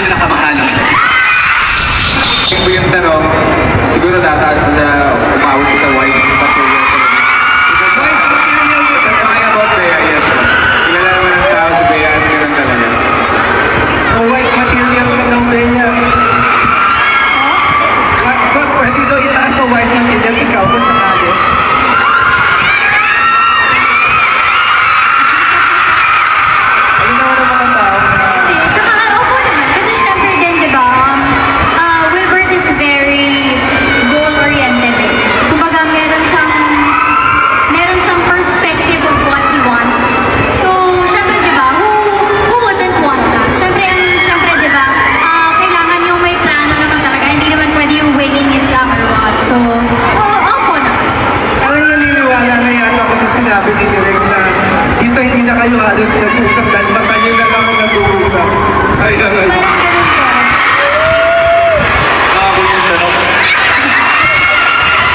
nila kamahal ang isa't isa? Kung yung tanong, siguro tataas ko sa umawit ko sa white material. White material ko. Talking about Bea, yes po. Kilala naman ng tao si Bea as ganun talaga. White material ka daw, Bea. Pwede daw itaas sa white material, ikaw kung sakali. Ayun naman ang mga tao na... Hindi, tsaka opo naman. Kasi syempre din, di ba, Wilbert is very goal-oriented eh. Kumbaga, meron siyang perspective of what he wants. So, syempre, di ba, who wouldn't want that? Syempre, di ba, kailangan yung may plano naman talaga. Hindi naman pwede yung winging it lang or what. So, opo naman. Parang naniniwala na yata ako sa sinabi ni Direk na dito hindi na kayo halos nag-uusap dahil mata nyo na lang ang nag-uusap. Ayun, ayun. Parang ganun po. Ako yung tanong.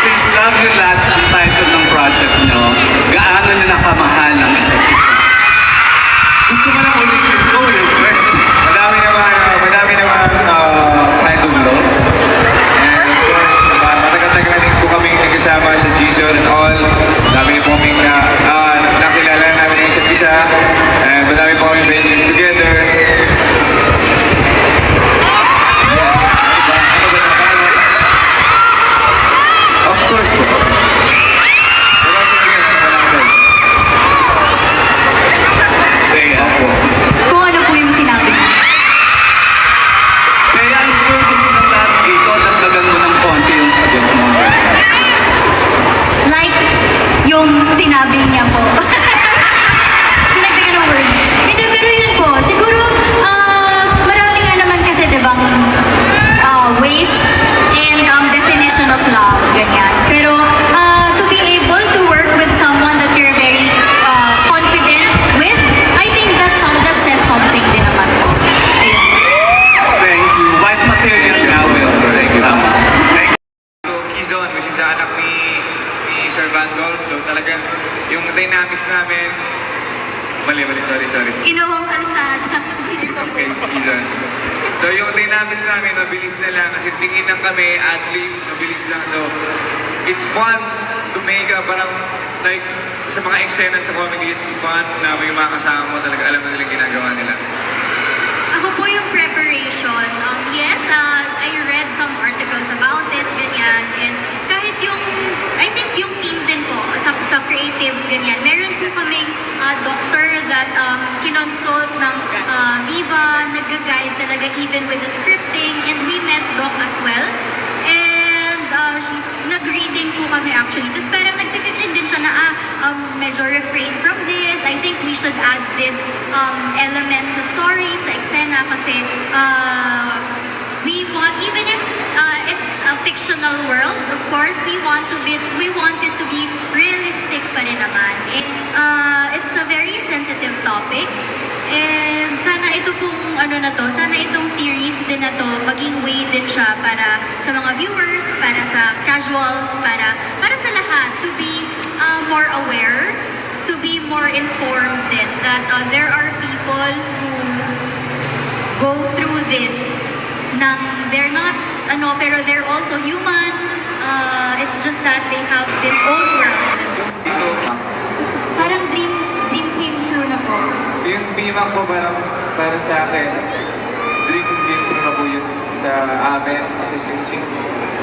Since Love You Lots ang title ng project nyo, gaano nyo nakamahal ang isa't isa? Gusto mo lang ulitin ko, Wilbert. Madami naman kinds of love. And of course, matagal-tagal na din po kaming nagkasama sa G-Zone and all. Dami po kaming nakilala namin yung isa't isa. And madami po kaming ventures together. Yes. Ano ba naman? Of course po. Wala po naman. Bea. Opo. Kung ano po yung sinabi niya. Kaya I'm sure gusto ng lahat dito, dagdagan mo ng konti yung sagot mo. Like, yung sinabi niya po. Dinagdagan ng words. Hindi, pero yun po. Siguro, marami nga naman kasi, di ba, ways and definition of love, ganyan. Pero, to be able to work with someone that you're very confident with, I think that says something din naman po. Ayun. Thank you. Wife material na, Wilbert. Thank you. Tama. Thank you. So, Kizon, which is anak ni Sir Vandal. So talagang yung dynamics namin, mali, sorry. Ginawang kalsada. Okay, Kizon. So yung dynamics namin, mabilis na lang kasi tingin lang kami, ad-libs, mabilis lang. So it's fun to make parang like sa mga eksena sa comedy, it's fun na may mga kasama mo talaga, alam na nila ginagawa nila. Ako po yung preparation. Yes, I read some articles about it, ganyan. And kahit yung, I think yung team din po, sa creatives, ganyan. Meron po kaming doctor that kinonsult ng Viva, nag-guide talaga even with the scripting. And we met Doc as well. And nag-reading po kami actually. Tapos parang nag-pitch din siya na medyo refrain from this. I think we should add this element sa story, sa eksena kasi we want, even if it's a fictional world, of course, we want it to be realistic pa rin naman. It's a very sensitive topic. And sana ito pong sana itong series din na to maging way din siya para sa mga viewers, para sa casuals, para sa lahat to be more aware, to be more informed din that there are people who go through this they're not pero they're also human. It's just that they have this own world. Dito, Parang dream came true na po. yung BMAC po para sa akin, dream true na po yun sa amin kasi since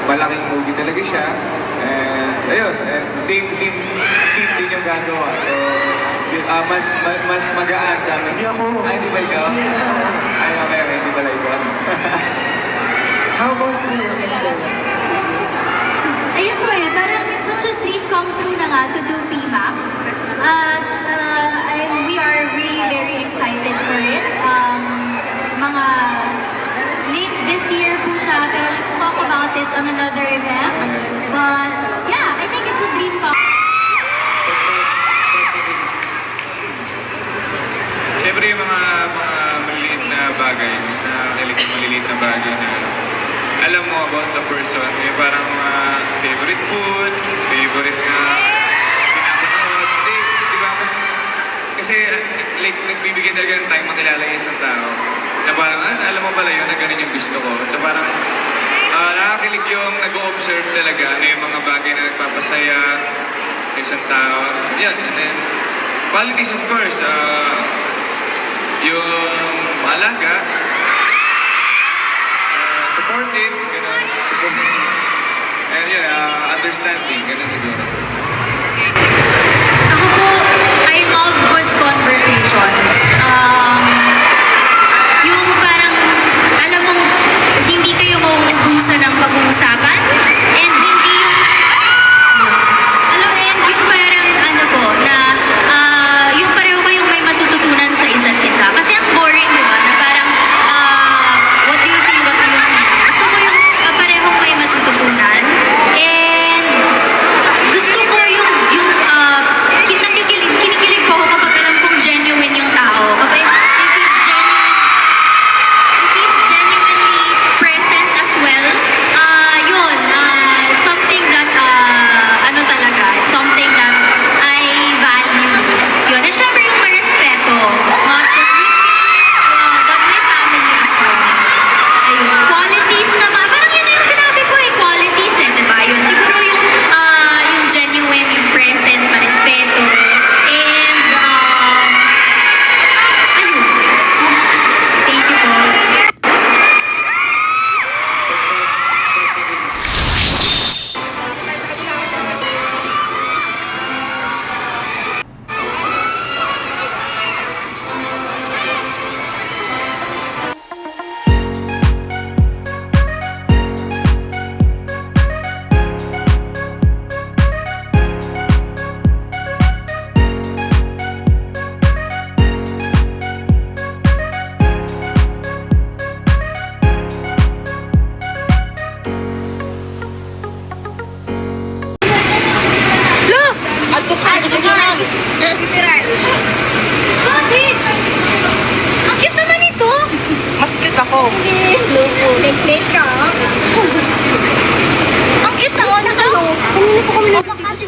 malaking movie talaga siya. And ayun, and same team din yung gagawa. So, mas magaan sa amin. Hindi ako. Ay, di ba ikaw? Ay, okay, hindi pala ikaw. How about you, Miss Bea? Ayun po parang it's such a dream come true na nga to do PMAC. We are really very excited for it. Mga late this year po siya, pero let's talk about it on another event. But yeah, I think it's a dream come. Siyempre yung mga maliliit na bagay, mas nakikilig yung maliliit na bagay na alam mo about the person. Yung parang favorite food, favorite na pinapanood. Di ba? Kasi like nagbibigay talaga ng time makilala yung isang tao. Na parang, alam mo pala yun, na ganun yung gusto ko. So parang, nakakilig yung nag-o-observe talaga ano yung mga bagay na nagpapasaya sa isang tao. Yan, and then, qualities of course, yung malaga, supportive, gano'n, supportive. And yun, understanding, gano'n siguro. Ako po, I love good conversations. Yung parang, alam mong, hindi kayo mauubusan ng pag-uusapan. And hindi yung, and yung parang, ano po, na, yung pareho kayong may matututunan sa isa't isa. Kasi ang boring, di ba? Na parang, what do you feel, what do you feel? Gusto ko yung parehong may matututunan. And, gusto ko yung kinikilig ko ako kapag alam kong genuine yung tao. Kapag if he's genuinely present as well, yun, it's something that, it's something that I value. Yun. And syempre yung marespeto, not just with me, but my family as well. Ayun. Qualities naman, parang yun na yung sinabi ko qualities diba? Yun. Siguro yung genuine, yung present, marespeto, and, ayun. Thank you po. Bakit? Ang cute naman ito! Mas cute ako. Late ka. Ang cute na, ano daw? Baka kasi